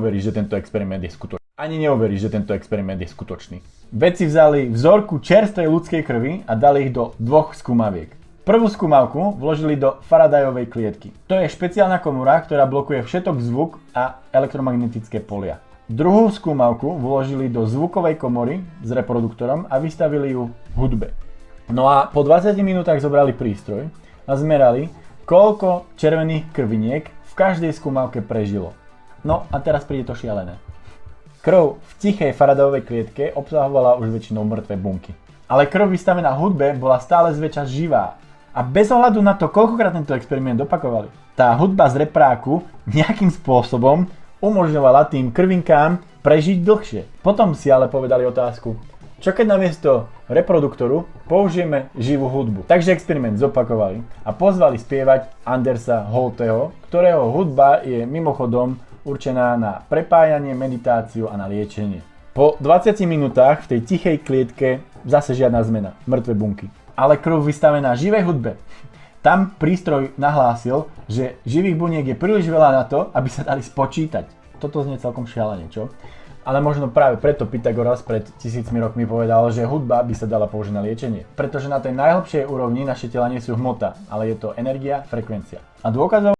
Neuveríš, že tento experiment je skutočný. Ani neuveríš, že tento experiment je skutočný. Vedci vzali vzorku čerstvej ľudskej krvi a dali ich do dvoch skúmaviek. Prvú skúmavku vložili do Faradayovej klietky. To je špeciálna komora, ktorá blokuje všetok zvuk a elektromagnetické polia. Druhú skúmavku vložili do zvukovej komory s reproduktorom a vystavili ju hudbe. No a po 20 minútach zobrali prístroj a zmerali, koľko červených krviniek v každej skúmavke prežilo. No a teraz príde to šialené. Krv v tichej Faradayovej klietke obsahovala už väčšinou mŕtve bunky. Ale krv vystavená hudbe bola stále zväčša živá. A bez ohľadu na to, koľkokrát tento experiment opakovali, tá hudba z repráku nejakým spôsobom umožňovala tým krvinkám prežiť dlhšie. Potom si ale povedali otázku, čo keď namiesto reproduktoru použijeme živú hudbu. Takže experiment zopakovali a pozvali spievať Andersa Holteho, ktorého hudba je mimochodom určená na prepájanie, meditáciu a na liečenie. Po 20 minútach v tej tichej klietke zase žiadna zmena, mŕtve bunky. Ale krv vystavená živej hudbe. Tam prístroj nahlásil, že živých buniek je príliš veľa na to, aby sa dali spočítať. Toto znie celkom šialene, čo? Ale možno práve preto Pythagoras pred 1000 rokmi povedal, že hudba by sa dala použiť na liečenie. Pretože na tej najhlbšej úrovni naše tela nie sú hmota, ale je to energia, frekvencia. A dôkazov